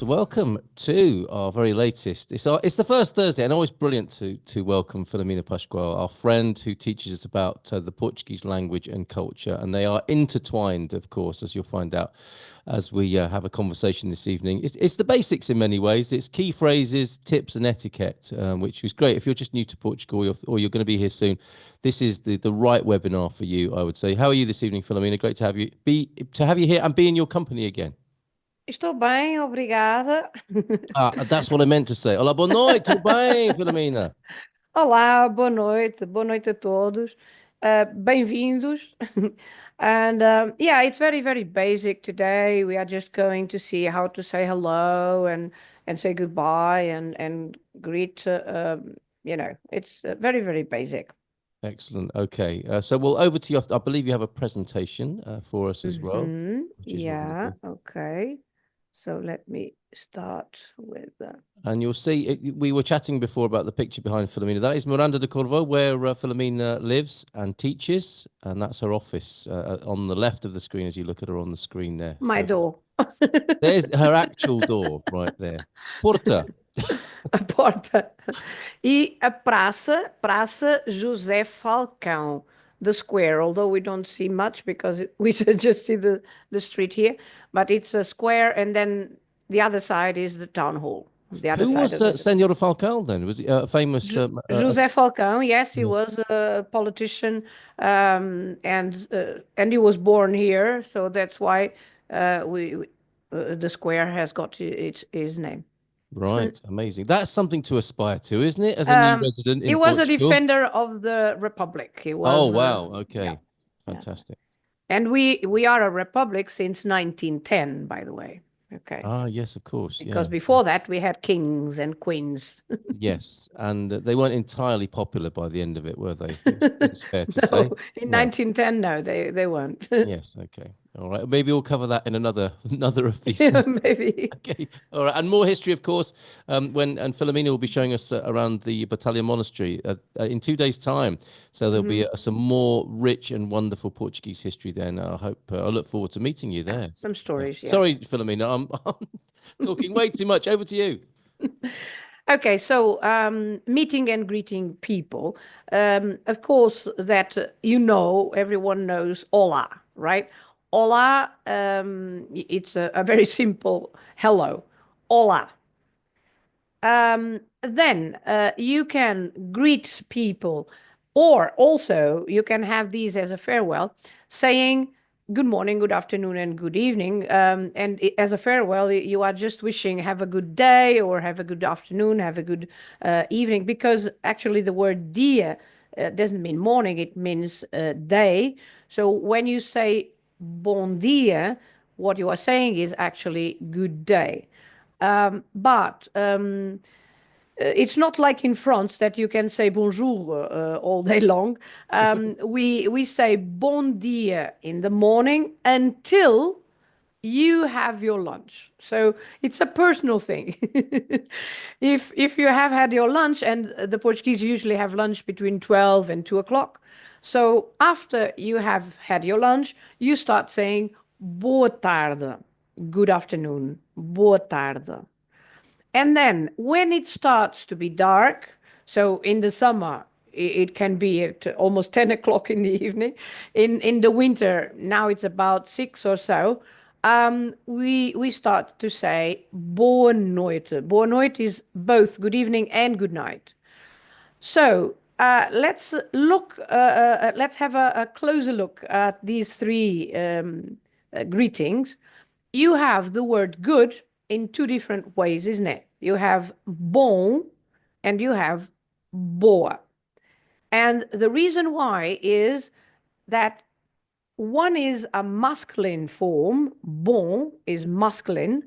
So welcome to our very latest. It's the first Thursday, and always brilliant to welcome Filomena Pascoal, our friend who teaches us about the Portuguese language and culture, and they are intertwined, of course, as you'll find out as we have a conversation this evening. It's the basics in many ways. It's key phrases, tips, and etiquette, which is great if you're just new to Portugal or you're going to be here soon. This is the right webinar for you, I would say. How are you this evening, Filomena? Great to have you here and be in your company again. Estou bem, obrigada. That's what I meant to say. Olá, boa noite, tudo bem, Filomena? Olá, boa noite a todos. Bem-vindos. And yeah, it's very, very basic today. We are just going to see how to say hello and say goodbye and greet. It's very, very basic. Excellent. Okay. So we'll over to you. I believe you have a presentation for us as well, which is Yeah, wonderful. okay. So let me start with And you'll see, we were chatting before about the picture behind Filomena. That is Miranda de Corvo, where Filomena lives and teaches, and that's her office on the left of the screen as you look at her on the screen there. my So door. there's her actual door right there. Porta. A porta. E a Praça José Falcão, the square, although we don't see much because we should just see the street here, but it's a square, and then the other side is the town hall. The other Who side was of the Senor Falcão then? Was he a famous? José Falcão, yes, he Yeah. was a politician, and he was born here, so that's why the square has got his name. Right, amazing. That's something to aspire to, isn't it? As a new resident He in was a Portugal. defender of the republic. He Oh, was, wow. yeah, Okay. yeah. Fantastic. And we are a republic since 1910, by the way. Okay, Ah, yes, of course. because Yeah. before that we had kings and queens. Yes. And they weren't entirely popular by the end of it, were they? It's fair to say. No, in No. 1910, no, they weren't. Yes. Okay. All right. Maybe we'll cover that in another of these. Yeah, maybe. Okay. All right. And more history, of course, when Filomena will be showing us around the Batalha Monastery in 2 days' time. So there'll be some more rich and wonderful Portuguese history then. I look forward to meeting you there. Some stories, yes. Sorry, Filomena, I'm talking way too much. Over to you. Okay, so meeting and greeting people. Of course, that everyone knows hola, right? Hola, it's a very simple hello. Hola. Then you can greet people, or also you can have these as a farewell, saying good morning, good afternoon, and good evening. And as a farewell, you are just wishing have a good day, or have a good afternoon, have a good evening, because actually the word dia doesn't mean morning, it means day. So when you say bon dia, what you are saying is actually good day. But it's not like in France that you can say bonjour all day long. We say bon dia in the morning until you have your lunch. So it's a personal thing. If you have had your lunch, and the Portuguese usually have lunch between 12 and 2 o'clock. So after you have had your lunch, you start saying boa tarde, good afternoon, boa tarde. And then when it starts to be dark, so in the summer, it can be at almost 10 o'clock in the evening. In the winter, now it's about 6 or so. We start to say boa noite. Boa noite is both good evening and good night. So let's look. Let's have a closer look at these three greetings. You have the word good in two different ways, isn't it? You have bom and you have boa. And the reason why is that one is a masculine form, bom is masculine,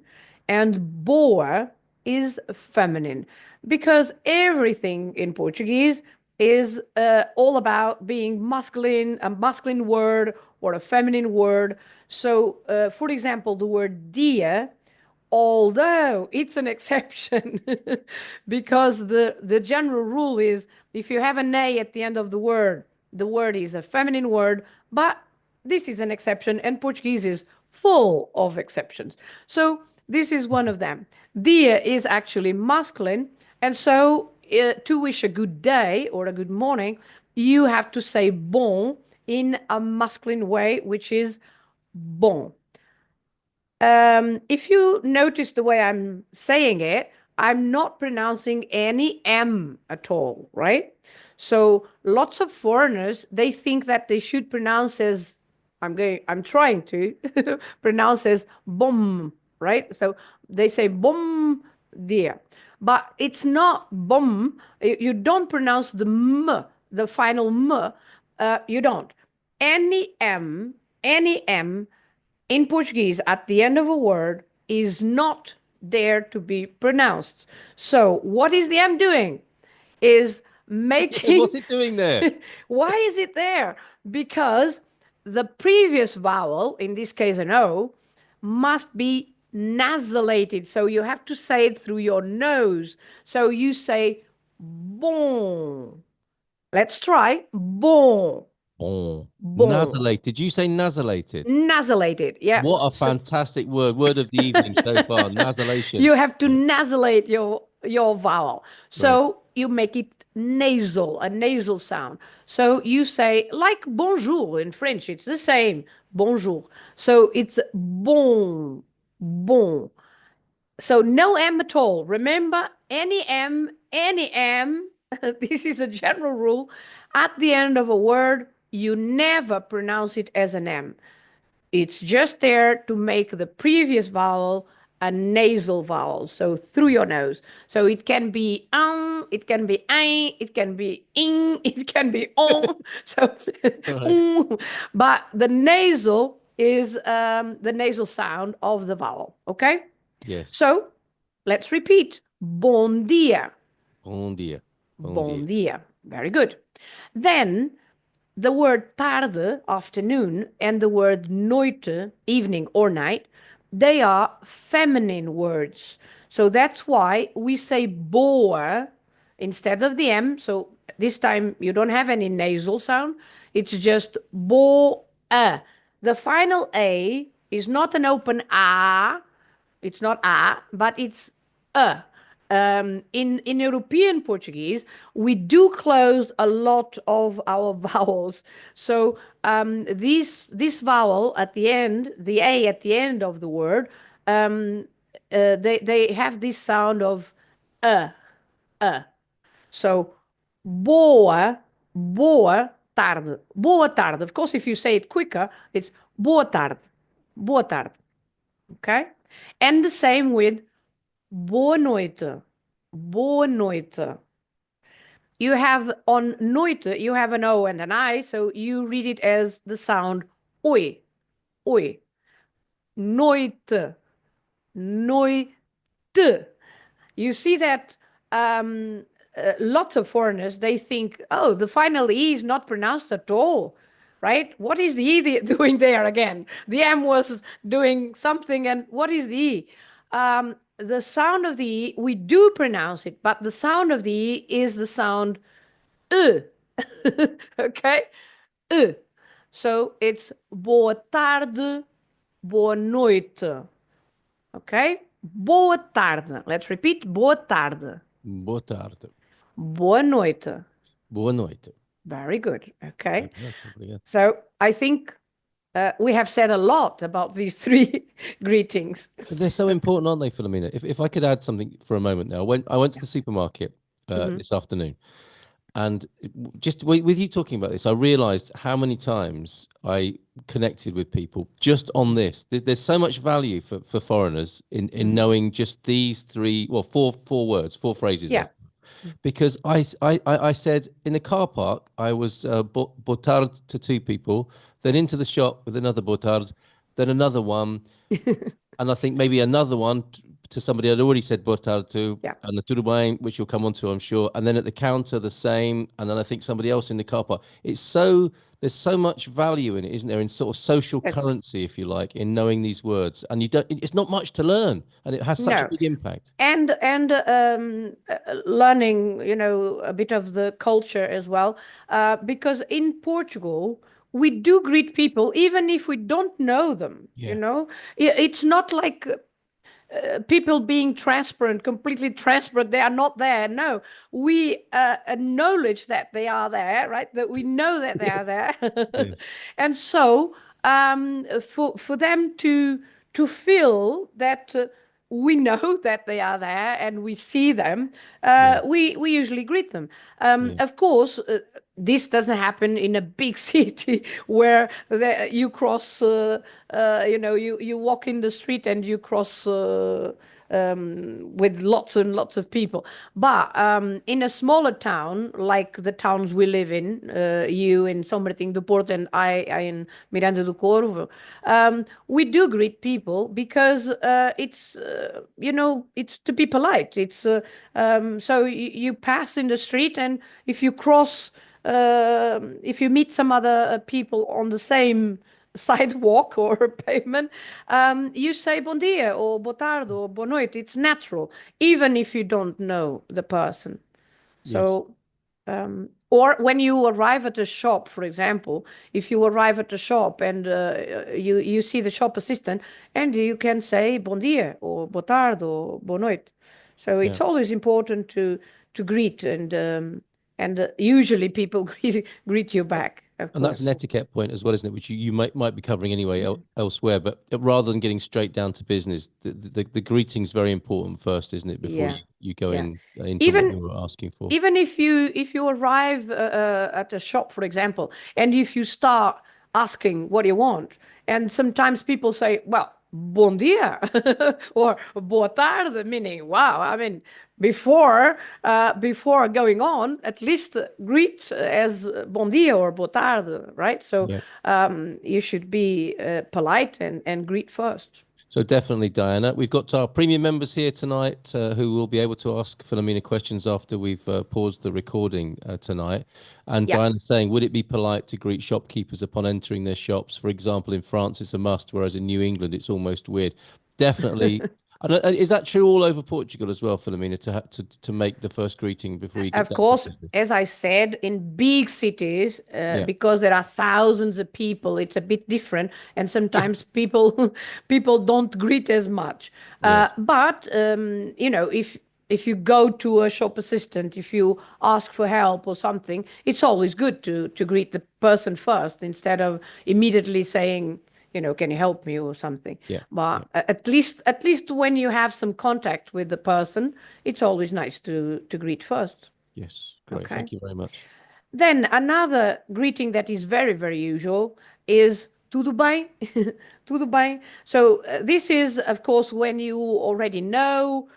and boa is feminine, because everything in Portuguese is all about being masculine, a masculine word or a feminine word. So, for example, the word dia, although it's an exception, because the general rule is if you have an a at the end of the word is a feminine word, but this is an exception, and Portuguese is full of exceptions. So This is one of them. Dia is actually masculine. And so to wish a good day or a good morning, you have to say bon in a masculine way, which is bon. If you notice the way I'm saying it, I'm not pronouncing any M at all, right? So lots of foreigners, they think that they should pronounce as I'm trying to pronounce as bom, right? So they say bom dear, but it's not bom. You don't pronounce the m, the final m. You don't. Any m, any m in Portuguese at the end of a word is not there to be pronounced. So what is the M doing? Is Yeah, making. what's it doing there? Why is it there? Because the previous vowel, in this case an O, must be nasalated. So you have to say it through your nose. So you say bon. Let's try bon. Bon. Bon. Nasalated. Did you say nasalated? Nasalated. Yeah. What a So fantastic word. Word of the evening so far. Nasalation. you have to nasalate your vowel. Right. So you make it nasal, a nasal sound. So you say like bonjour in French, it's the same. Bonjour. So it's bon, bon. So no M at all. Remember, any M, any M. This is a general rule. At the end of a word, you never pronounce it as an M. It's just there to make the previous vowel a nasal vowel, so through your nose. So it can be it can be ein, it can be ing, it can be on. So, Right. but the nasal is the nasal sound of the vowel. Okay. Yes. So let's repeat. Bon dia. Bon dia. Bon dia. Bon dia. Very good. Then the word tarde, afternoon, and the word noite, evening or night, they are feminine words. So that's why we say boa instead of the M. So this time you don't have any nasal sound. It's just boa. The final A is not an open A. It's not A, but it's a. In European Portuguese, we do close a lot of our vowels. So this vowel at the end, the A at the end of the word, they have this sound of uh, uh. So boa, boa tarde, boa tarde. Of course, if you say it quicker, it's boa tarde, boa tarde. Okay, and the same with boa noite. Boa noite. You have on noite, you have an O and an I, so you read it as the sound oi, oi. Noite, noite. You see that lots of foreigners, they think, oh, the final E is not pronounced at all, right? What is the E doing there again? The M was doing something, and what is the E? The sound of the E, we do pronounce it, but the sound of the E is the sound U. Okay? U. So it's boa tarde, boa noite. Okay? Boa tarde. Let's repeat. Boa tarde. Boa tarde. Boa noite. Boa noite. Very good. Okay. Obrigado, obrigado. So I think we have said a lot about these three greetings. They're so important, aren't they, Filomena? If I could add something for a moment now, I went to the supermarket this afternoon, and just with you talking about this, I realized how many times I connected with people just on this. There's so much value for foreigners in knowing just these three, well, four words, four phrases. Yeah. Because I said in the car park, I was boa tarde to two people, then into the shop with another boa tarde, then another one, and I think maybe another one to somebody I'd already said boa tarde to, Yeah. and the tudo bem, which you'll come on to, I'm sure, and then at the counter the same, and then I think somebody else in the car park. There's so much value in it, isn't there, in sort of social Yes. currency, if you like, in knowing these words, and it's not much to learn, and it has such a No. big impact. And learning, a bit of the culture as well, because in Portugal we do greet people even if we don't know them. Yeah. It's not like people being transparent, completely transparent. They are not there. No, we acknowledge that they are there, right? That we know that they are Yes. there, Yes. and so for them to feel that. We know that they are there and we see them, Yeah. we usually greet them. Yeah. Of course, this doesn't happen in a big city where you cross, you walk in the street and you cross with lots and lots of people. But in a smaller town, like the towns we live in, you in São Martinho do Porto and I in Miranda do Corvo, we do greet people because it's to be polite. So you pass in the street, and if you cross, if you meet some other people on the same sidewalk or pavement, you say bom dia or boa tarde or boa noite. It's natural, even if you don't know the person. Yes. So, or when you arrive at a shop, for example, if you arrive at a shop and you see the shop assistant, and you can say bom dia or boa tarde or boa noite. So Yeah. it's always important to greet, and usually people greet you back, of And that's an course. etiquette point as well, isn't it? Which you might be covering anyway elsewhere. But rather than getting straight down to business, the greeting's very important first, isn't it? Before Yeah, you go yeah. into what Even you're asking for. even if you arrive at a shop, for example, and if you start asking what you want, and sometimes people say, well, bom dia or boa tarde, meaning, wow, I mean, before going on, at least greet as bom dia or boa tarde, right? So Yeah. you should be polite and greet first. So definitely, Diana. We've got our premium members here tonight who will be able to ask Filomena questions after we've paused the recording tonight. And Yeah. Diana's saying, would it be polite to greet shopkeepers upon entering their shops? For example, in France, it's a must, whereas in New England, it's almost weird. Definitely. Is that true all over Portugal as well, Filomena, to make the first greeting before you get Of down to course, business? as I said, in big cities, Yeah. because there are thousands of people, it's a bit different, and sometimes people people don't greet as much. Yes. But if you go to a shop assistant, if you ask for help or something, it's always good to greet the person first instead of immediately saying, can you help me or something. Yeah. Yeah. But at least when you have some contact with the person, it's always nice to greet first. Yes. Great. Okay. Thank you very much. Then another greeting that is very, very usual is tudo bem? Tudo bem? So this is, of course, when you already know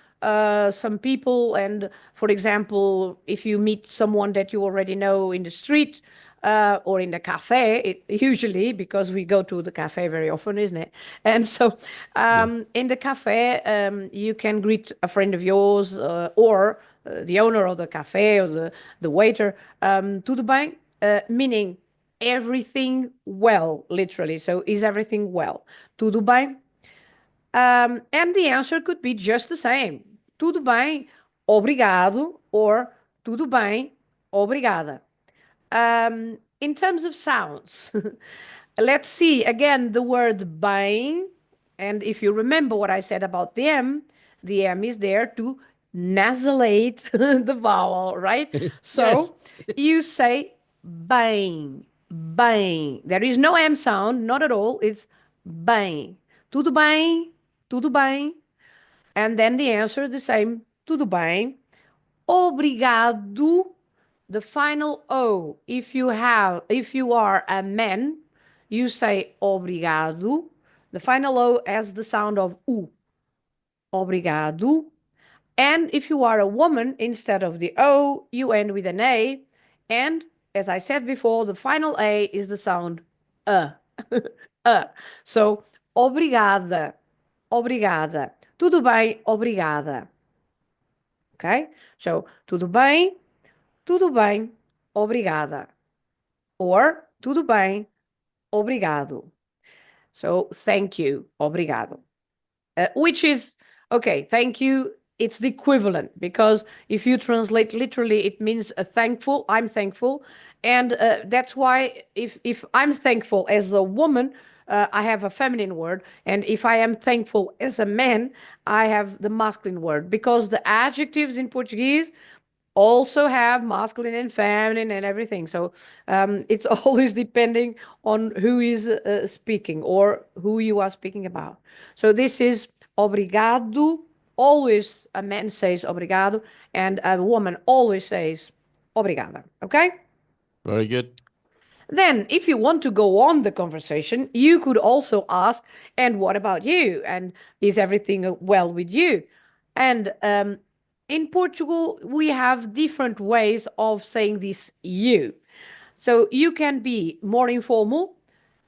some people, and for example, if you meet someone that you already know in the street or in the cafe, usually because we go to the cafe very often, isn't it? And so Yeah. in the cafe, you can greet a friend of yours or the owner of the cafe or the waiter, tudo bem, meaning everything well, literally. So is everything well? Tudo bem? And the answer could be just the same. Tudo bem, obrigado, or tudo bem, obrigada. In terms of sounds, let's see again the word bem. And if you remember what I said about the M is there to nasallate the vowel, right? Yes. So you say bem, bem. There is no M sound, not at all. It's bem. Tudo bem, tudo bem. And then the answer the same, tudo bem. Obrigado, the final O. If you are a man, you say obrigado. The final O has the sound of U. Obrigado. And if you are a woman, instead of the O, you end with an A. And as I said before, the final A is the sound A. A. So, obrigada. Obrigada. Tudo bem, obrigada. Okay? So, tudo bem, obrigada. Or, tudo bem, obrigado. So, thank you, obrigado. Which is, okay, thank you. It's the equivalent because if you translate literally, it means thankful. I'm thankful. And that's why if I'm thankful as a woman, I have a feminine word. And if I am thankful as a man, I have the masculine word, because the adjectives in Portuguese also have masculine and feminine and everything. So it's always depending on who is speaking or who you are speaking about. So this is obrigado. Always a man says obrigado, and a woman always says obrigada. Okay? Very good. Then, if you want to go on the conversation, you could also ask, and what about you? And is everything well with you? And in Portugal, we have different ways of saying this you. So you can be more informal.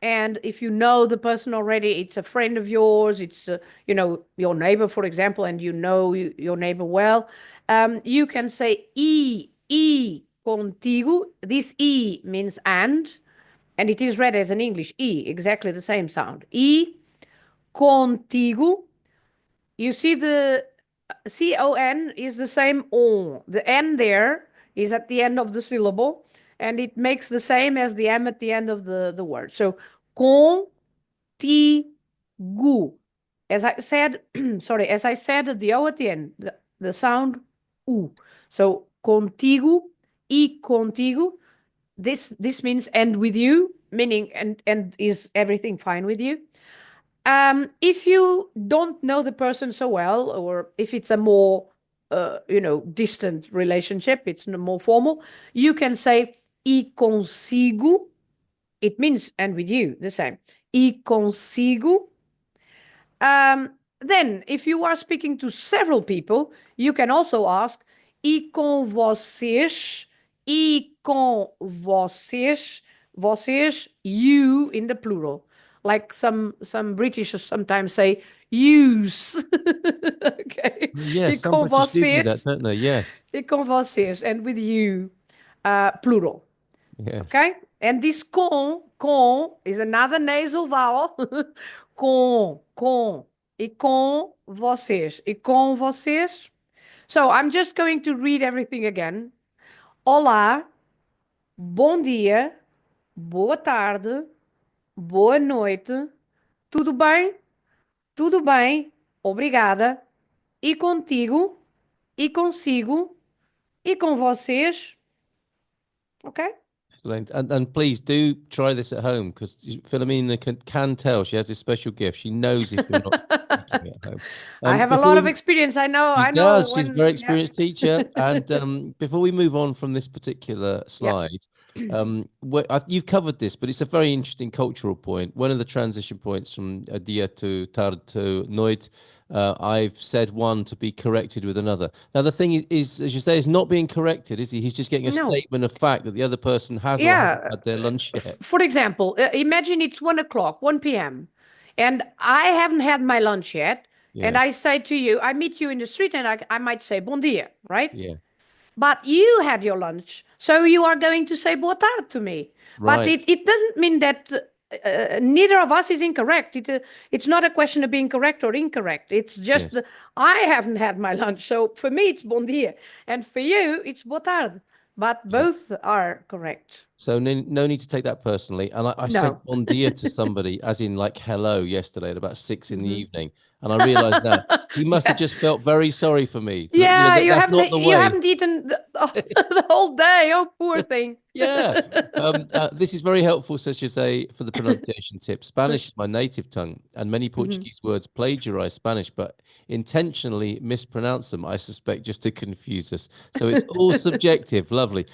And if you know the person already, it's a friend of yours, it's, your neighbor, for example, and you know your neighbor well, you can say contigo. This means and it is read as an English exactly the same sound. Contigo. You see the con is the same on. The n there is at the end of the syllable, and it makes the same as the m at the end of the word. So contigo. As I said, sorry, as I said, the o at the end, the sound u. So contigo contigo. This means and with you, meaning and is everything fine with you? If you don't know the person so well, or if it's a more distant relationship, it's more formal, you can say consigo. It means and with you, the same. Consigo. Then, if you are speaking to several people, you can also ask com vocês, com vocês, vocês, you in the plural. Like some British sometimes say use. Okay. Yes, some Com British do vocês, that, don't they? Yes. com vocês, and with you, plural. Yes. Okay? And this com is another nasal vowel. Com. E com vocês. E com vocês. So I'm just going to read everything again. Olá, bom dia, boa tarde, boa noite, tudo bem? Tudo bem, obrigada. E contigo, e consigo, e com vocês. Okay? Excellent. And please do try this at home, because Filomena can tell she has this special gift. She knows if you're not speaking at home. I have a Before lot of we experience. I She know does. She's a very when, yeah. experienced teacher. And before we move on from this particular Yeah. slide, you've covered this, but it's a very interesting cultural point. One of the transition points from dia to tarde to noite, I've said one to be corrected with another. Now, the thing is, as you say, is not being corrected, is he? He's just getting a No. statement of fact that the other person has or hasn't Yeah. had their lunch yet. For example, imagine it's 1 o'clock, 1 p.m., and I haven't had my lunch yet. And I Yes. say to you, I meet you in the street, and I might say bon dia, right? Yeah. But you had your lunch, so you are going to say boa tarde to me. But Right. it doesn't mean that neither of us is incorrect. It's not a question of being correct or incorrect. It's just Yes. I haven't had my lunch, so for me it's bon dia, and for you it's boa tarde. But Yeah. both are correct. So no need to take that personally. And I said No. bon dia to somebody, as in like hello, yesterday at about 6 in the evening, and I realized now he must have just felt very sorry for me. Yeah, That's not the you way. haven't eaten the whole day. Oh, poor thing. Yeah. This is very helpful, says Jose, for the pronunciation tip. Spanish is my native tongue, and many Portuguese words plagiarize Spanish, but intentionally mispronounce them, I suspect, just to confuse us. So it's all subjective. Lovely.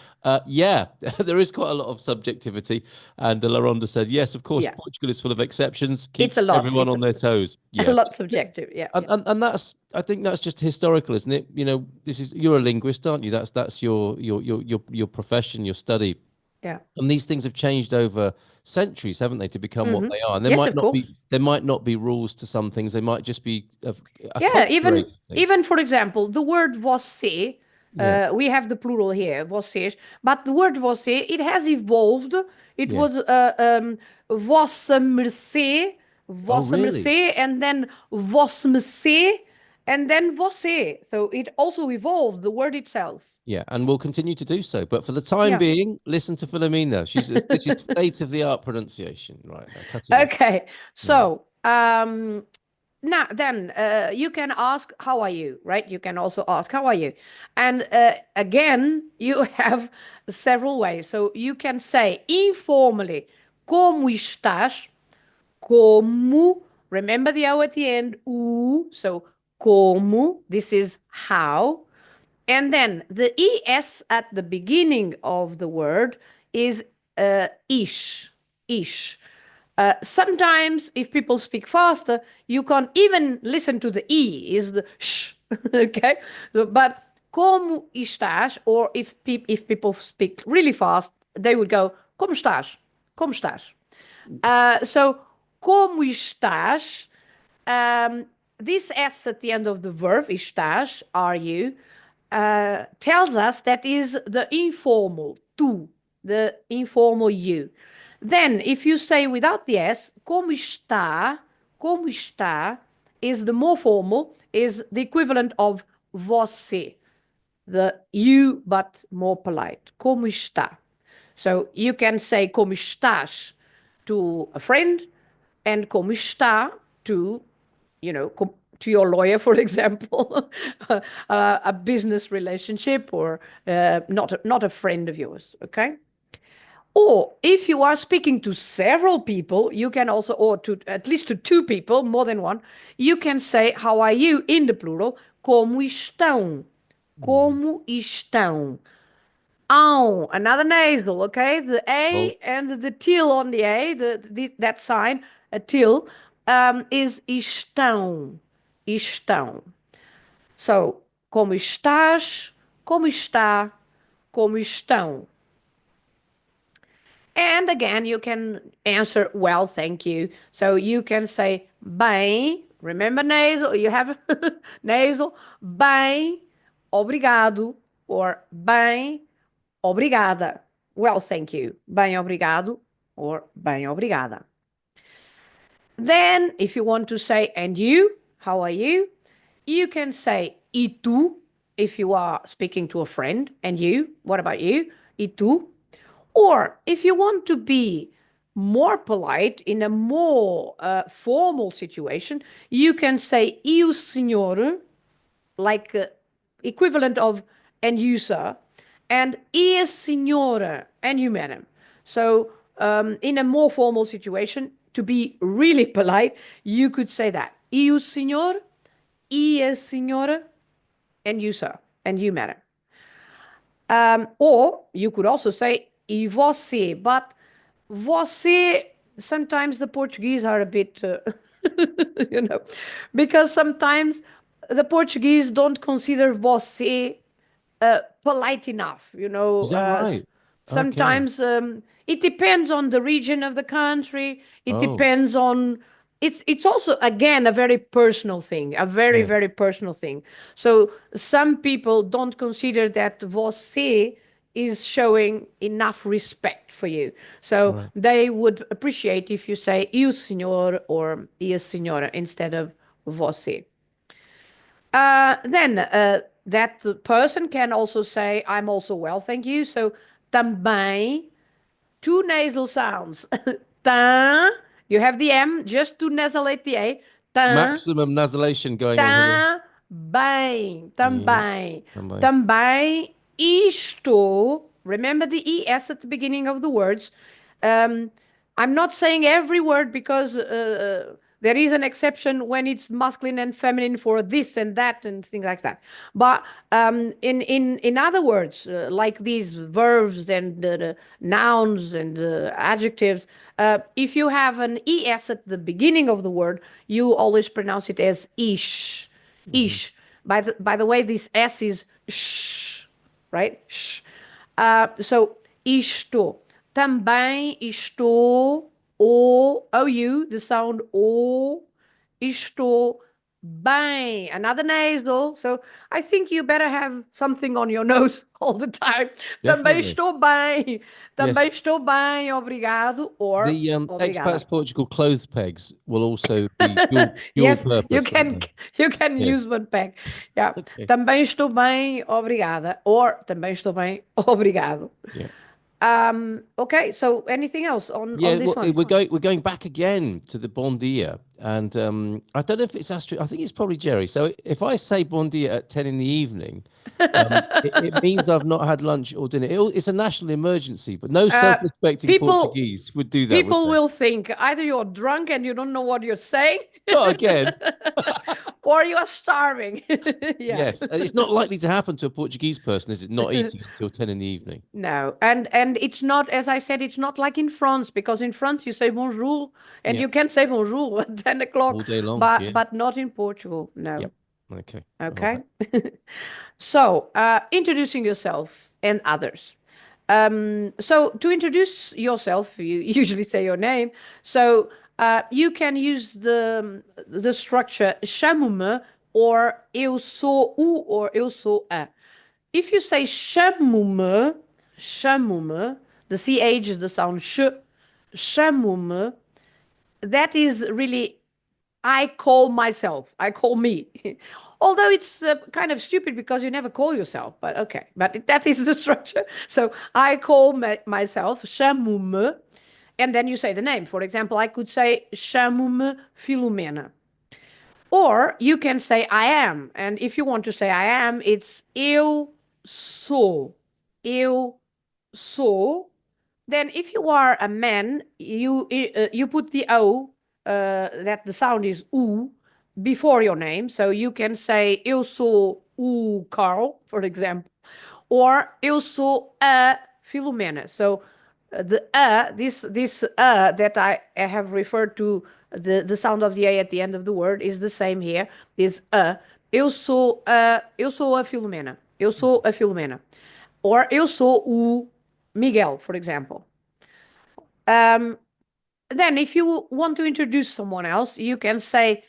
Yeah, there is quite a lot of subjectivity. And Laronda said, yes, of course, Yeah. Portugal is full of exceptions. Keep It's a lot. everyone on their toes. Yeah. A lot subjective. Yeah. And I think that's just historical, isn't it? You're a linguist, aren't you? That's your profession, your study. Yeah. And these things have changed over centuries, haven't they, to become what they are? And Yes, of course. there might not be rules to some things. They might just be Yeah, even thing. for example, the word você, Yeah. we have the plural here, vocês, but the word você, it has evolved. It Yeah. was vossa mercê, Oh, really? and then vossa mercê, and then você. So it also evolved the word itself. Yeah, and we'll continue to do so. But for the time Yeah. being, listen to Filomena. This is state of the art pronunciation. Right now, cut it off. Okay. Yeah. So now then you can ask how are you, right? You can also ask how are you, and again you have several ways. So you can say informally como estás, como, remember the o at the end, o, so como, this is how. And then the es at the beginning of the word is ish, ish. Sometimes, if people speak faster, you can't even listen to the e, is the sh. Okay, but como estás, or if people speak really fast, they would go como estás, como estás. So como estás? This s at the end of the verb, estás, are you, tells us that is the informal tu, the informal you. Then, if you say without the s, como está is the more formal, is the equivalent of você, the you but more polite. Como está? So you can say como estás to a friend and como está to, to your lawyer, for example, a business relationship, or not a friend of yours, okay? Or if you are speaking to several people, you can also, or to at least to two people, more than one, you can say, how are you, in the plural, como estão? Como estão? Another nasal, okay? The Oh, A and the till on the A, that sign, a till, is estão. Estão. So, como estás, como está, como estão. And again, you can answer, well, thank you. So you can say, bem, remember nasal, you have nasal, bem, obrigado, or bem, obrigada. Well, thank you. Bem, obrigado, or bem, obrigada. Then, if you want to say, and you, how are you? You can say, e tu, if you are speaking to a friend, and you, what about you? E tu. Or if you want to be more polite in a more formal situation, you can say, e o senhor, like equivalent of and you, sir, and e a senhora, and you, madam. So in a more formal situation, to be really polite, you could say that. E o senhor, e a senhora, and you, sir, and you, madam. Or you could also say e você, but você, sometimes the Portuguese are a bit, you know, because sometimes the Portuguese don't consider você polite enough, is that right? Okay. sometimes it depends on the region of the country. It Oh, depends on, it's also again a very personal thing, a very yeah. very personal thing. So some people don't consider that você is showing enough respect for you, so Right. they would appreciate if you say "e o senhor" or "e a senhora" instead of você. Then that person can also say, I'm also well, thank you. So, também, two nasal sounds. Tá, you have the M just to nasalizate the A. Tá, Maximum nasalization going on here. também, Yeah. também. Bye. Também, isto. Remember the ES at the beginning of the words. Um, I'm not saying every word because there is an exception when it's masculine and feminine for this and that and things like that. But in other words, like these verbs and nouns and adjectives, if you have an es at the beginning of the word, you always pronounce it as ish, ish. By the way, this s is sh, right? Sh. So isto. Também estou, o, ou, the sound o, estou bem, another nasal. So I think you better have something on your nose all the time. Também Definitely. estou bem. Também Yes. estou bem, obrigado, or The obrigada. Expats Portugal clothes pegs will also be dual Yes, purpose, won't they? you can Yeah. use one pack. Yeah. Okay. Também estou bem, obrigada, or também estou bem, obrigado. Yeah. Okay, so anything else on Yeah, this well, one? we're going back again to the bon dia, and I don't know if it's Astrid. I think it's probably Jerry. So if I say bon dia at 10 in the evening, it means I've not had lunch or dinner. It's a national emergency, but no Uh, self-respecting people Portuguese would do that, would people they? will think either you're drunk and you don't know what you're saying, Not again. or you are starving. Yeah. Yes, it's not likely to happen to a Portuguese person, is it? Not eating until 10 in the evening. No, and it's not, as I said, it's not like in France, because in France you say bonjour and Yeah, you can say bonjour at 10 all o'clock, day long. but Yeah. not in Portugal. No. Yep. Okay. All Okay. right. So, introducing yourself and others. So to introduce yourself, you usually say your name. So you can use the structure chamo-me or eu sou o or eu sou a. If you say chamo-me, chamo-me, the ch is the sound sh, chamo-me, that is really I call myself. I call me. Although it's kind of stupid because you never call yourself, but okay. But that is the structure. So I call myself, chamo-me, and then you say the name. For example, I could say, chamo-me Filomena. Or you can say I am. And if you want to say I am, it's eu sou. Eu sou. Then if you are a man, you put the O, that the sound is U, before your name. So you can say eu sou o Carl, for example, or eu sou a Filomena. So the this that I have referred to, the sound of the A at the end of the word is the same here. Is eu sou a Filomena. Eu sou a Filomena. Or eu sou o Miguel, for example. Then if you want to introduce someone else, you can say,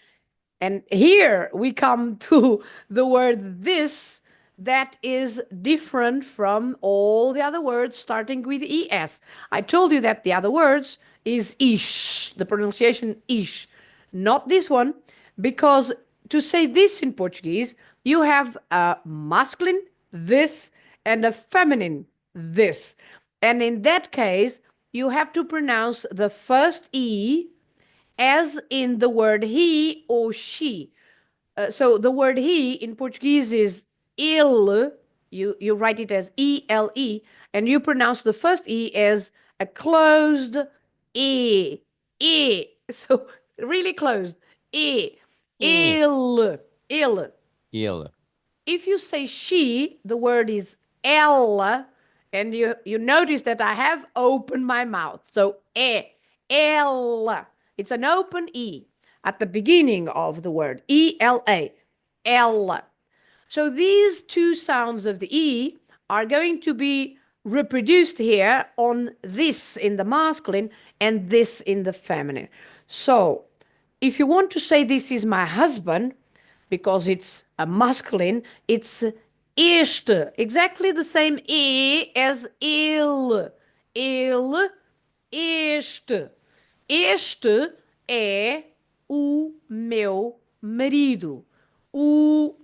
and here we come to the word this, that is different from all the other words starting with es. I told you that the other words is ish, the pronunciation ish, not this one, because to say this in Portuguese, you have a masculine this and a feminine this. And in that case, you have to pronounce the first E as in the word he or she. So the word he in Portuguese is ele. You write it as ele, and you pronounce the first E as a closed E. E. So really closed. E. Mm. Il. Il. Yellow. If you say she, the word is ela, and you notice that I have opened my mouth. So ela. It's an open E at the beginning of the word. E-L-A. Ela. So these two sounds of the E are going to be reproduced here on this in the masculine and this in the feminine. So if you want to say this is my husband, because it's a masculine, it's este, exactly the same E as ele. Ele, este. Este é o meu marido. O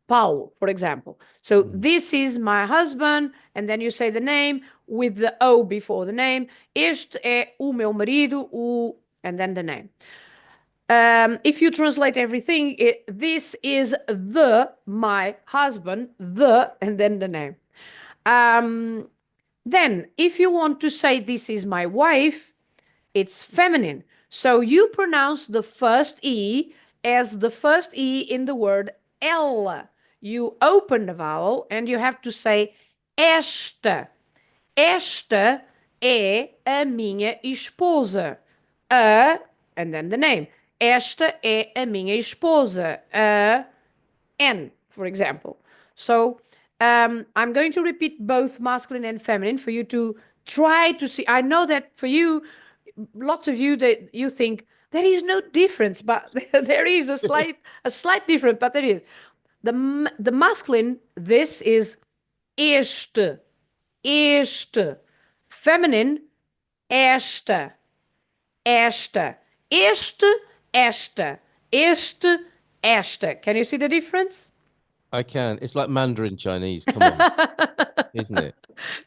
Paulo, for example. So this is my husband, and then you say the name with the O before the name. Este é o meu marido, and then the name. If you translate everything, this is my husband, and then the name. Then, if you want to say this is my wife, it's feminine. So you pronounce the first E as the first E in the word ela. You open the vowel and you have to say esta. Esta é a minha esposa. And then the name. Esta é a minha esposa. N, for example. So I'm going to repeat both masculine and feminine for you to try to see. I know that for you, lots of you, that you think There is no difference, but there is a slight difference, but there is. The masculine, this is este, este. Feminine, esta, esta. Este, esta. Este, esta. Can you see the difference? I can. It's like Mandarin Chinese. Come on, isn't it?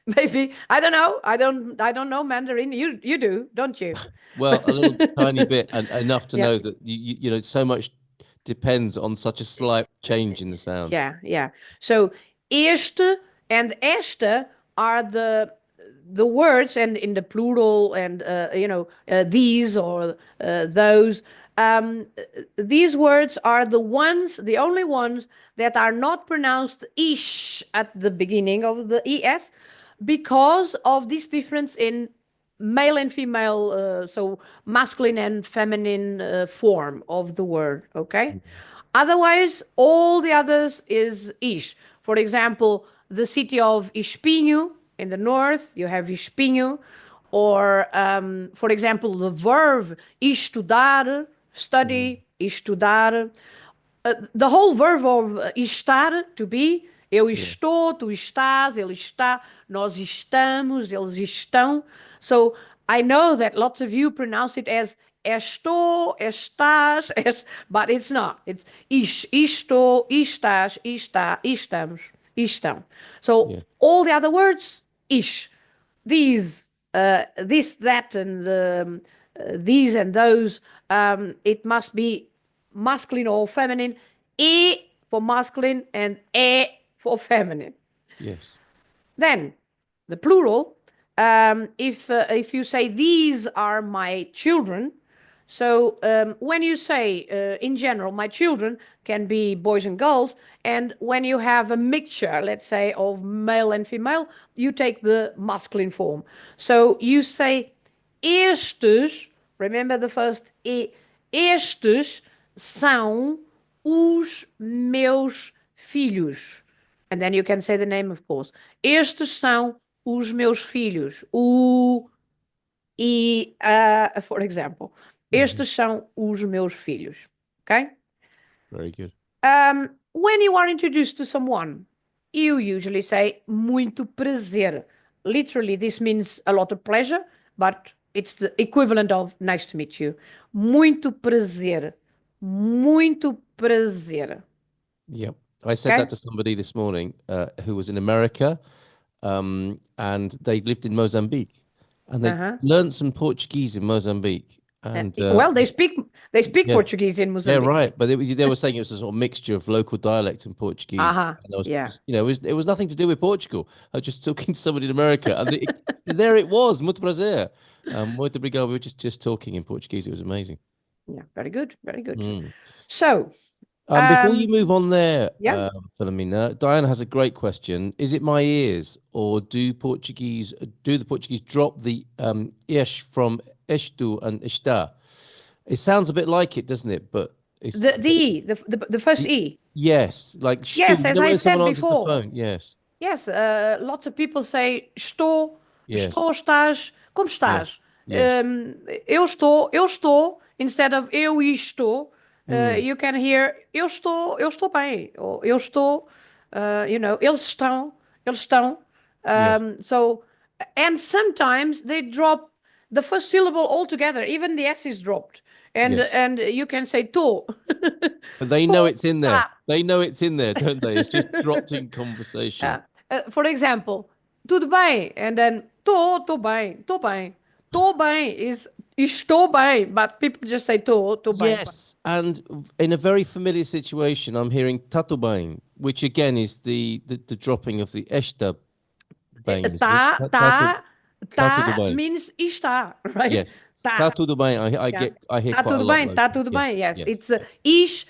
Maybe. I don't know. I don't know Mandarin. You do, don't you? Well, a little tiny bit, and enough to Yeah. know that you know so much depends on such a slight change in the sound. Yeah, yeah. So este and esta are the words, and in the plural, and these or those. These words are the only ones that are not pronounced ish at the beginning of the es, because of this difference in male and female, so masculine and feminine form of the word. Okay. Otherwise, all the others is ish. For example, the city of Espinho in the north, you have Espinho. Or, for example, the verb estudar, Mm. study, estudar. The whole verb of estar, to be, eu Yeah, estou, tu estás, ele está, nós estamos, eles estão. So I know that lots of you pronounce it as estou, estás, but it's not. It's estou, estás, está, estamos, estão. So yeah, all the other words, ish. These, this, that, and these and those, it must be masculine or feminine. E for masculine and e for feminine. yes, Then the plural. If you say these are my children, so when you say in general my children can be boys and girls, and when you have a mixture, let's say, of male and female, you take the masculine form. So you say estes. Remember the first e. Estes são os meus filhos. And then you can say the name, of course. Estes são os meus filhos. For example, estes são os meus filhos. Okay? very good. When you are introduced to someone, you usually say muito prazer. Literally, this means a lot of pleasure, but it's the equivalent of nice to meet you. Muito prazer. Muito prazer. Yep. I said Okay? that to somebody this morning who was in America, and they lived in Mozambique, and they Uh-huh. learned some Portuguese in Mozambique. And Well, they speak yeah, Portuguese in yeah, Mozambique. right. But they were saying it was a sort of mixture of local dialect and Portuguese. Uh-huh. And I was, Yeah. it was nothing to do with Portugal. I was just talking to somebody in America, and there it was, muito prazer, muito obrigado. We were just talking in Portuguese. It was amazing. Yeah. Very good. Very good. Mm. So, Before you move on there, yeah. Filomena, Diana has a great question. Is it my ears, or do the Portuguese drop the ish from estu and está? It sounds a bit like it, doesn't it? But it's The first E. yes, like stu. Yes, You as know I when someone said answers the before. phone? Yes, Yes, lots of people say estou, yes, estás, como yes, estás? yes. Eu estou, instead of eu estou, Mm, you can hear eu estou bem, or eu estou, eles estão. yes, So, and sometimes they drop the first syllable altogether, even the S is dropped. And yes. and you can say to. But they know To, it's in there. tá. They know it's in there, don't they? It's just dropped in conversation. For example, tudo bem, and then tô bem, tô bem. Tô bem is estou bem, but people just say tô bem. Yes, and in a very familiar situation, I'm hearing tatubain, which again is the dropping of the esta bain, isn't it? Tá, tá, tá Tatubain. means está, right? Yes, Tá. tatubain. Yeah. I hear Tá quite a tudo lot bem, tá locally. tudo Yes, bem. Yes, yes, it's yes, ish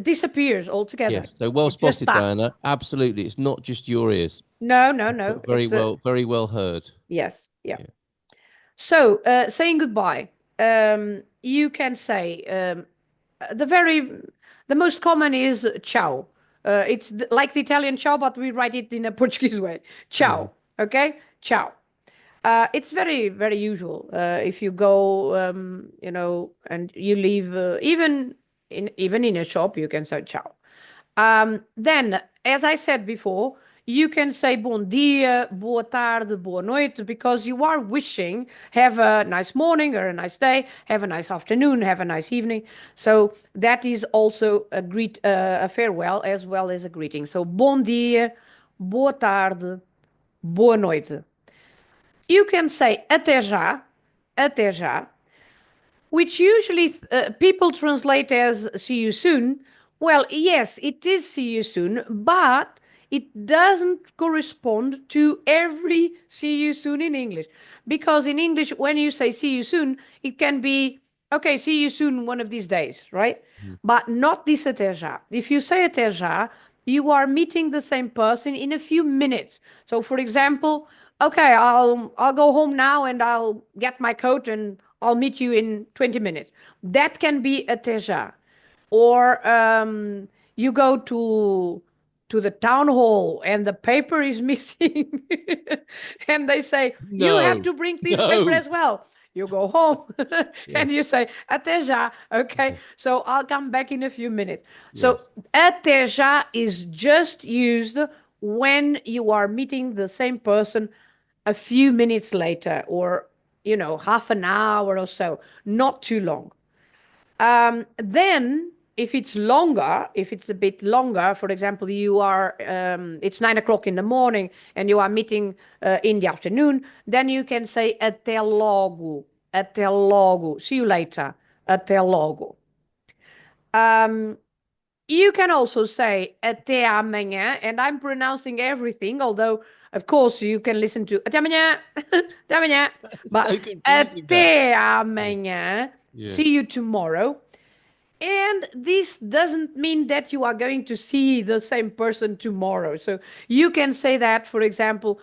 disappears altogether. yes. So well It's just spotted, tá. Diana. Absolutely, it's not just your ears. No, no, no. It's Very well heard. yes, yeah. Yeah. So, saying goodbye, you can say the most common is ciao. It's like the Italian ciao, but we write it in a Portuguese way. Mhm. Ciao. Okay? Ciao. It's very, very usual. If you go, and you leave, even in a shop, you can say ciao. Then, as I said before, you can say bom dia, boa tarde, boa noite, because you are wishing, have a nice morning or a nice day, have a nice afternoon, have a nice evening. So that is also a farewell as well as a greeting. So bom dia, boa tarde, boa noite. You can say até já, which usually people translate as see you soon. Well, yes, it is see you soon, but it doesn't correspond to every see you soon in English. Because in English, when you say see you soon, it can be, okay, see you soon one of these days, right? Mhm. But not this até já. If you say até já, you are meeting the same person in a few minutes. So, for example, okay, I'll go home now and I'll get my coat and I'll meet you in 20 minutes. That can be a teja. Or you go to the town hall and the paper is missing and they say you have No, to bring this paper no. as well. You go home and Yes, you say até já. Okay, yes, so I'll come back in a few minutes. So yes. até já is just used when you are meeting the same person a few minutes later, or half an hour or so, not too long. Then if it's longer, if it's a bit longer, for example, it's 9 o'clock in the morning and you are meeting in the afternoon, then you can say até logo, see you later, até logo. You can also say até amanhã, and I'm pronouncing everything, although, of course, you can listen to até amanhã, até amanhã, It's but so confusing that. até Yes. amanhã, Yeah. see you tomorrow. And this doesn't mean that you are going to see the same person tomorrow. So you can say that, for example,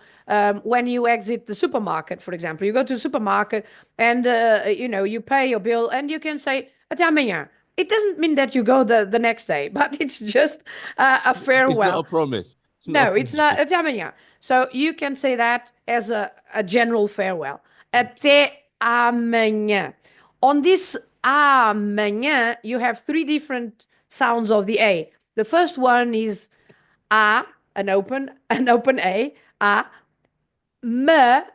when you exit the supermarket, for example, you go to the supermarket and you pay your bill, and you can say até amanhã. It doesn't mean that you go the next day, but it's just a It's not a farewell. promise. It's not a No, it's not promise. até amanhã. So you can say that as a general farewell. Até amanhã. On this amanhã, you have three different sounds of the A. The first one is a, an open a, the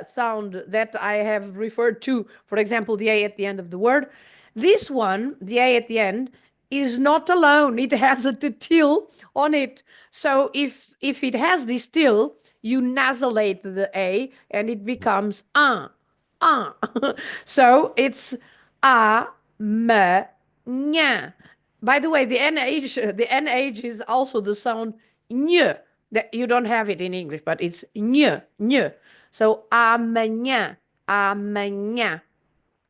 sound that I have referred to, for example, the a at the end of the word. This one, the a at the end, is not alone. It has a till on it. So if it has this till, you nasallate the a and it becomes un. So it's a me nya. By the way, the nh is also the sound ny. That you don't have it in English, but it's ny. So amanhã, amanhã.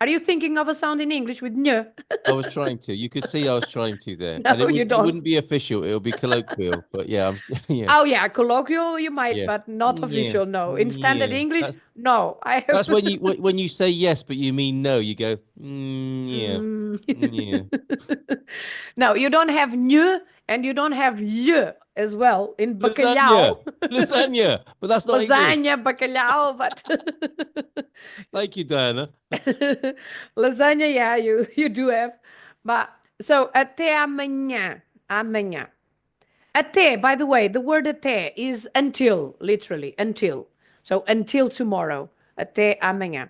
Are you thinking of a sound in English with ny? I was trying to. You could see I was trying to there, and No, you it don't. wouldn't be official. It would be colloquial. But yeah, yeah, Oh yeah, colloquial you might, yes, but not yeah, official. No, in standard yeah. English, no. I have. That's when you say yes, but you mean no. You go, yeah, Mm. yeah. No, you don't have ny and you don't have ly as well in Lasagna, bacalhau. lasagna. But that's not English. Lasagna, bacalhau, but Thank you, Diana. lasagna, yeah, you do have. But so até amanhã, amanhã. Até, by the way, the word até is until, literally, until. So until tomorrow, até amanhã.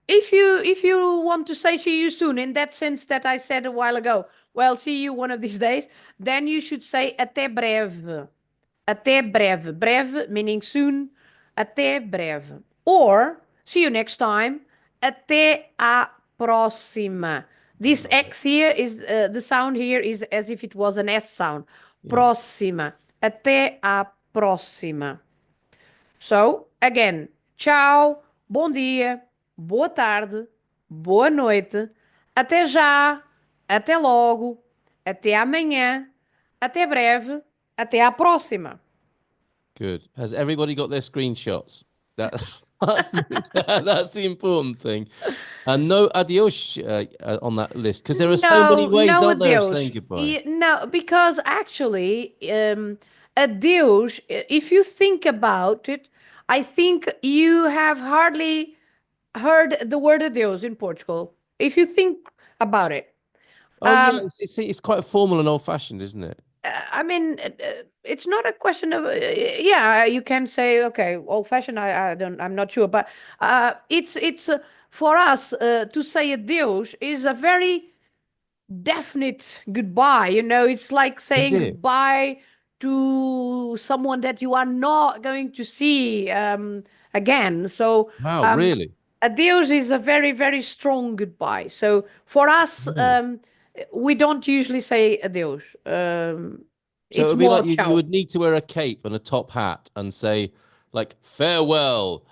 If you want to say see you soon in that sense that I said a while ago, well, see you one of these days, then you should say até breve. Até breve. Breve meaning soon. Até breve. Or see you next time. Até a próxima. This Love it. X here is the sound here is as if it was an S sound. Yeah. Próxima. Até a próxima. So, again, tchau, bom dia, boa tarde, boa noite, até já, até logo, até amanhã, até breve, até à próxima. Good. Has everybody got their screenshots? That that's that's the important thing. And no adios on that list because there are so many No, ways, no aren't there, of saying adeus. goodbye? No, because actually, adeus, if you think about it, I think you have hardly heard the word adeus in Portugal. If you think about it. Oh yeah, Um, it's quite formal and old-fashioned, isn't it? I mean, it's not a question of yeah. You can say okay, old fashioned. I don't. I'm not sure, but it's for us to say adeus is a very definite goodbye. You know, it's like Is saying it? goodbye to someone that you are not going to see again. So Wow, um, really? adeus is a very, very strong goodbye. So for us, Really? we don't usually say adeus. So it It's would be more like you ciao. would need to wear a cape and a top hat and say like farewell.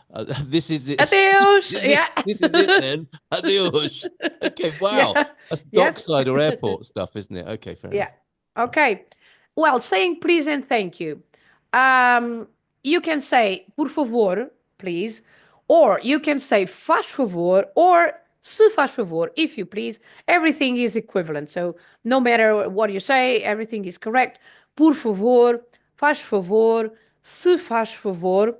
This is it. Adeus. This Yeah. this is it then. Adios. Okay, wow. Yeah. That's Yes. dockside or airport stuff, isn't it? Okay, fair Yeah. enough. Okay. Well, saying please and thank you. Um, you can say por favor, please, or you can say faz favor, or se faz favor, if you please. Everything is equivalent. So no matter what you say, everything is correct. Por favor, faz favor, se faz favor.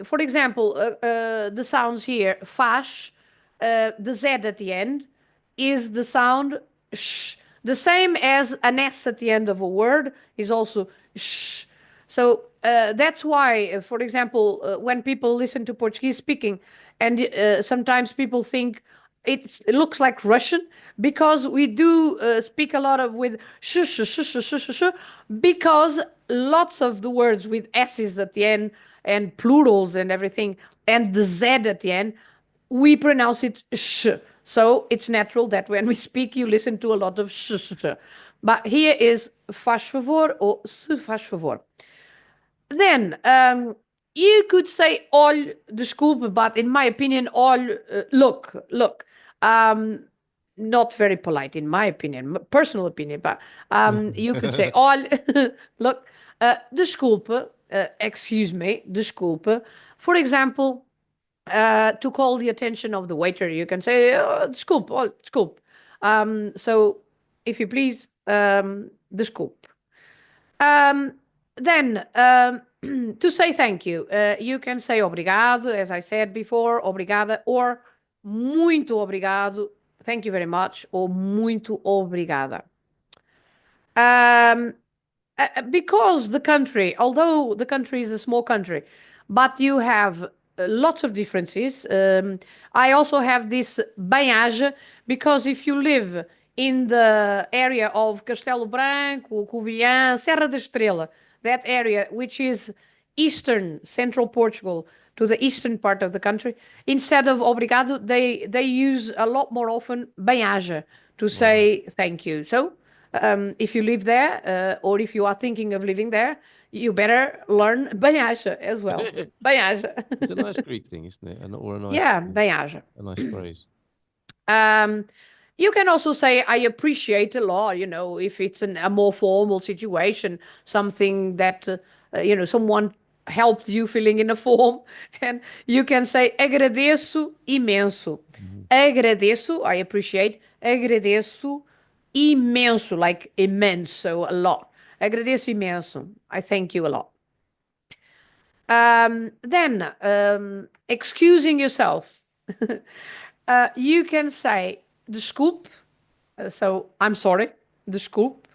For example, the sounds here, faz, the Z at the end is the sound sh. The same as an S at the end of a word is also sh. So that's why, for example, when people listen to Portuguese speaking, and sometimes people think it looks like Russian because we do speak a lot of with sh sh sh sh sh sh sh because lots of the words with s's at the end and plurals and everything and the z at the end we pronounce it sh. So it's natural that when we speak you listen to a lot of sh. Sh. But here is faz favor or se faz favor. Then you could say all desculpe, but in my opinion, all look. Um, not very polite, in my opinion, personal opinion, but you could say all look, desculpe, excuse me, desculpe. For example, to call the attention of the waiter, you can say desculpe, oh, desculpe. So, if you please, desculpe. Um, then, to say thank you, you can say obrigado, as I said before, obrigada, or muito obrigado, thank you very much, or muito obrigada. Um, because the country, although the country is a small country, but you have lots of differences. I also have this bem-aja because if you live in the area of Castelo Branco, Covilhã, Serra da Estrela, that area which is eastern central Portugal to the eastern part of the country, instead of obrigado, they use a lot more often bem-aja to Right. say thank you. So if you live there or if you are thinking of living there, you better learn bem-aja as well. Bem-aja. It's a nice greeting, isn't it? Or Yeah, bem-aja. a nice phrase. Um, you can also say, I appreciate a lot, you know, if it's a more formal situation, something that, someone helped you filling in a form. And you can say, agradeço imenso. Mhm. Agradeço, I appreciate. Agradeço imenso, like immense, so a lot. Agradeço imenso. I thank you a lot. Then, excusing yourself. You can say the scoop. So I'm sorry, the scoop.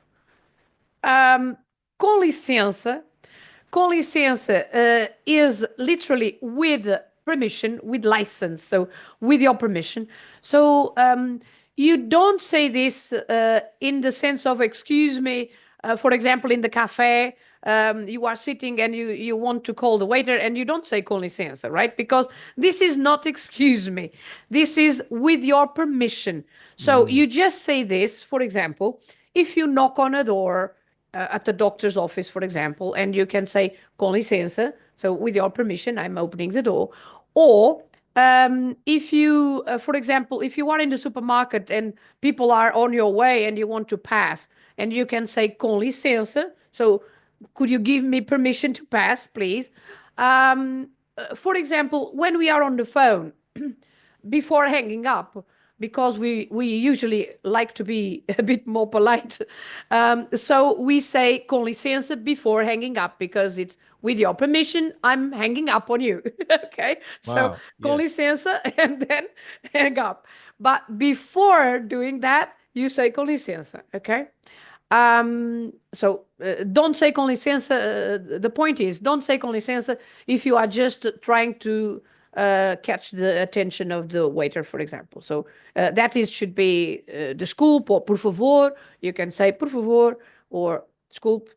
Com licença. Com licença is literally with permission, with license. So with your permission. So you don't say this in the sense of excuse me. For example, in the cafe, you are sitting and you want to call the waiter and you don't say com licença, right? Because this is not excuse me. This is with your permission. So Mm. you just say this, for example, if you knock on a door at the doctor's office, for example, and you can say com licença. So with your permission, I'm opening the door. Or if you, for example, if you are in the supermarket and people are on your way and you want to pass, and you can say com licença. So could you give me permission to pass, please? For example, when we are on the phone, before hanging up, because we usually like to be a bit more polite. So we say com licença before hanging up because it's with your permission, I'm hanging up on you. Okay. So Wow. com Yes. licença and then hang up. But before doing that, you say com licença. Okay. So don't say com licença. The point is, don't say com licença if you are just trying to catch the attention of the waiter, for example. So that is should be desculpe or por favor. You can say por favor or desculpe.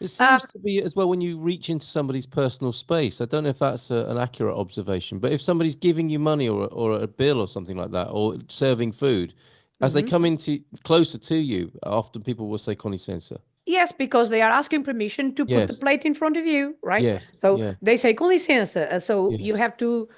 It Uh, seems to be as well when you reach into somebody's personal space. I don't know if that's an accurate observation, but if somebody's giving you money or a bill or something like that, or serving food, as they mhm. come into closer to you, often people will say "con licença." Yes, because they are asking permission to put the Yes, plate in front of you, right? yes, So yeah, they say com licença. So you yes, have to,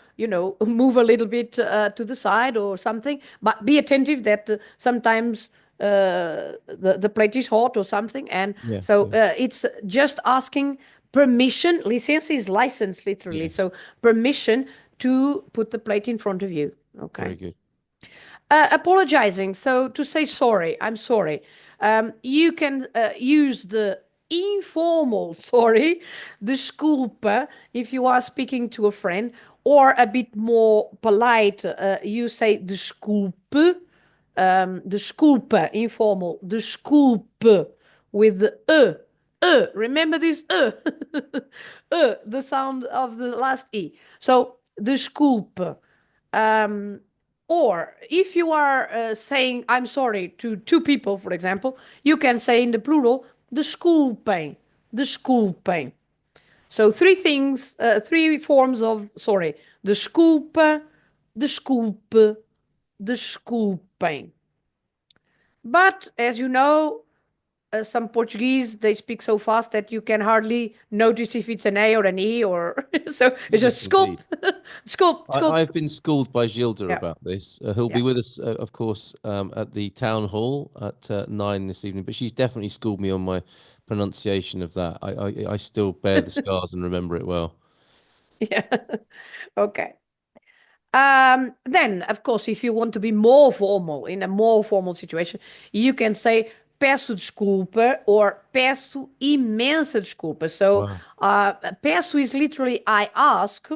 move a little bit to the side or something, but be attentive that sometimes the plate is hot or something. And yeah, so yeah, it's just asking permission. Licença is license, literally. yes. So permission to put the plate in front of you. Okay. Very good. Apologizing. So to say sorry, I'm sorry. You can use the informal sorry, desculpa, if you are speaking to a friend, or a bit more polite, you say desculpe, desculpa, informal, desculpe with the remember this the sound of the last e. So desculpe. Um, or if you are saying I'm sorry to two people, for example, you can say in the plural, desculpem, desculpem. So three things, three forms of sorry. Desculpa, desculpe, desculpem. But as you know, some Portuguese, they speak so fast that you can hardly notice if it's an A or an E or so it's Yes, just sculp, indeed. sculp, sculp. I've been schooled by Gilda Yeah, about this, who'll yeah. be with us, of course, at the town hall at 9 this evening. But she's definitely schooled me on my pronunciation of that. I still bear the scars and remember it well. Yeah. Okay. Then, of course, if you want to be more formal, in a more formal situation, you can say peço desculpa or peço imensa desculpa. So, Wow. peço is literally I ask.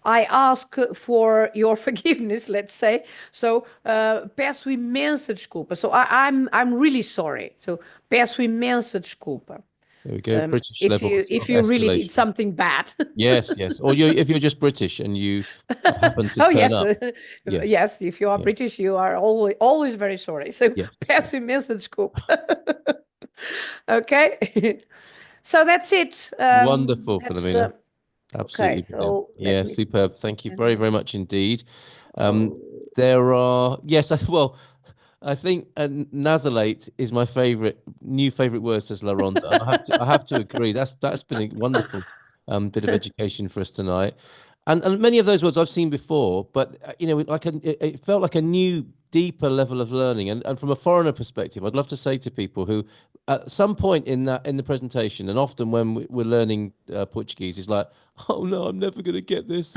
I ask for your forgiveness, let's say. So, peço imensa desculpa. So, I'm really sorry. So, peço imensa desculpa. There we go. British If level you of if you really did escalation. something bad. Yes, yes. Or if you're just British and you happen to Oh turn yes, up. Yes, yes. If you are yeah, British, you are always very sorry. So yes, pass yes. your message, scoop. Okay. So that's it. Wonderful, That's Philomena. okay. Absolutely brilliant. So let Yeah, me. superb. Thank you very, very much indeed. Um, Oh. there are, yes, well, I think nasalate is my favorite, new favorite word, says Laronda. And I have to agree. That's been a wonderful bit of education for us tonight. And many of those words I've seen before, but it felt like a new, deeper level of learning. And from a foreigner perspective, I'd love to say to people who, at some point in the presentation, and often when we're learning Portuguese, is like, oh no, I'm never going to get this.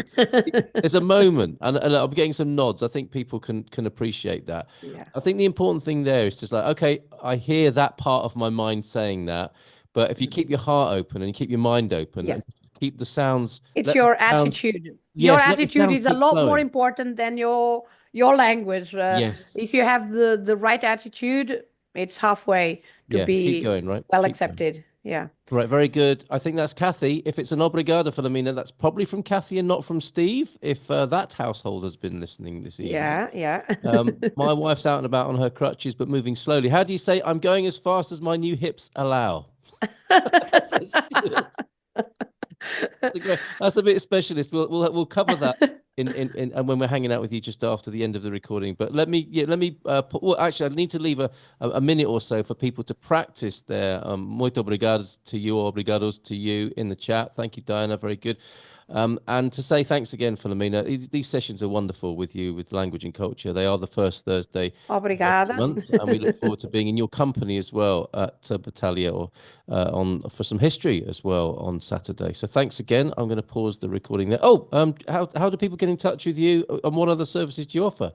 There's a moment, and I'm getting some nods. I think people can appreciate that. Yeah. I think the important thing there is just like, okay, I hear that part of my mind saying that, but if you keep your heart open and you keep your mind open and Yes. keep the sounds, It's let the your sounds, attitude. Your yes, let the attitude sounds is a keep lot more flowing. important than your language. Yes, If you have the right attitude, it's halfway to yeah, keep be going, right? well Keep going. accepted. Yeah. Right, very good. I think that's Kathy. If it's an obrigado, Filomena, that's probably from Kathy and not from Steve, if that household has been listening this evening. Yeah. Yeah. My wife's out and about on her crutches, but moving slowly. How do you say, I'm going as fast as my new hips allow? That's good. That's a bit specialist. We'll cover that in and when we're hanging out with you just after the end of the recording. But let me well, actually I need to leave a minute or so for people to practice their muito obrigados to you or obrigados to you in the chat. Thank you, Diana. Very good. And to say thanks again, Philomena. These sessions are wonderful with you with language and culture. They are the first Thursday of every Obrigada. month, and we look forward to being in your company as well at Battaglia or on for some history as well on Saturday. So thanks again. I'm going to pause the recording there. Oh, how do people get in touch with you, and what other services do you offer?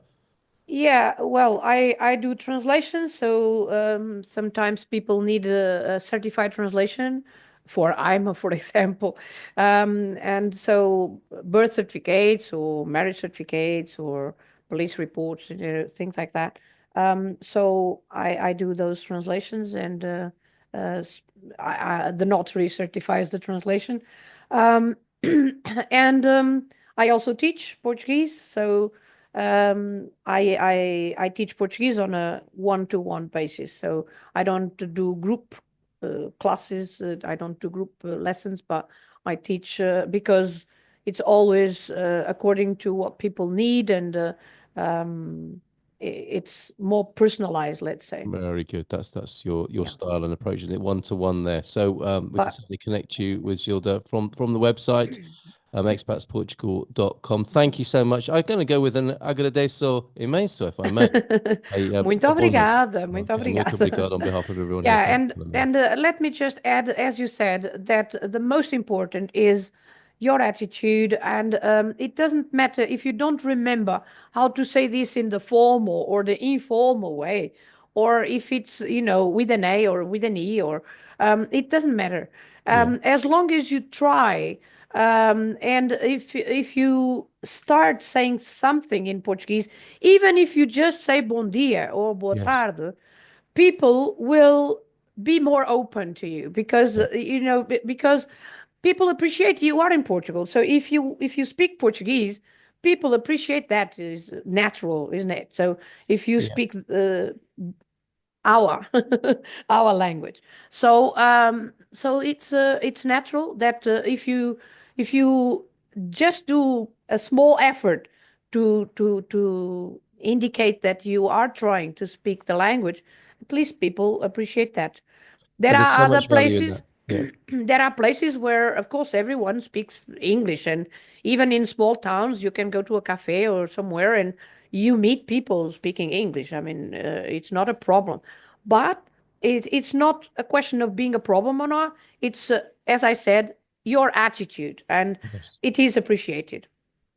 Yeah, well, I do translation, so sometimes people need a certified translation for IMA, for example, and so birth certificates or marriage certificates or police reports, things like that. So I do those translations, and s- the notary certifies the translation, um, and I also teach Portuguese, so. I teach Portuguese on a one-to-one basis, so I don't do group classes. I don't do group lessons, but I teach because it's always according to what people need, and um, it's more personalized, let's say. Very good. That's your Yeah. style and approaching it one to one there. So we can But certainly connect you with Gilda from the website, expatsportugal.com. Thank you so much. I'm going to go with an agradeço imenso, if I may. muito A bom dia. obrigada, muito Okay, muito obrigada. obrigado on behalf of everyone here. Yeah, Thank and you, Filomena. and let me just add, as you said, that the most important is your attitude, and it doesn't matter if you don't remember how to say this in the formal or the informal way, or if it's with an A or with an E, or it doesn't matter, Yeah. as long as you try. And if you start saying something in Portuguese, even if you just say bom dia or boa Yes. tarde, people will be more open to you because Yeah. because people appreciate you are in Portugal. So if you speak Portuguese, people appreciate that is natural, isn't it? So if you Yeah. speak our our language, so it's natural that if you just do a small effort to indicate that you are trying to speak the language, at least people appreciate that. There There's are so other much value in that. places. Yeah. There are places where, of course, everyone speaks English, and even in small towns, you can go to a cafe or somewhere and you meet people speaking English. I mean, it's not a problem, but it's not a question of being a problem or not. It's, as I said, your attitude, and Yes. it is appreciated.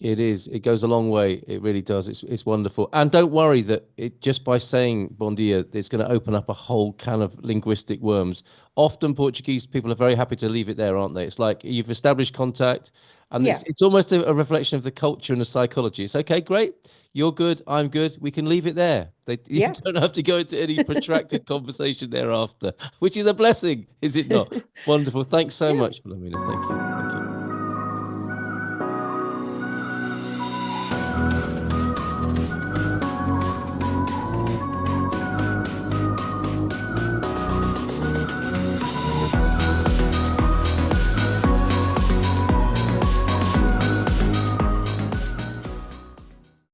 It is. It goes a long way. It really does. It's wonderful. And don't worry that it just by saying bon dia, it's going to open up a whole can of linguistic worms. Often Portuguese people are very happy to leave it there, aren't they? It's like you've established contact, and Yeah, it's almost a reflection of the culture and the psychology. It's okay, great. You're good. I'm good. We can leave it there. You yeah. don't have to go into any protracted conversation thereafter, which is a blessing, is it not? Wonderful. Thanks so Yeah. much, Philomena. Thank you.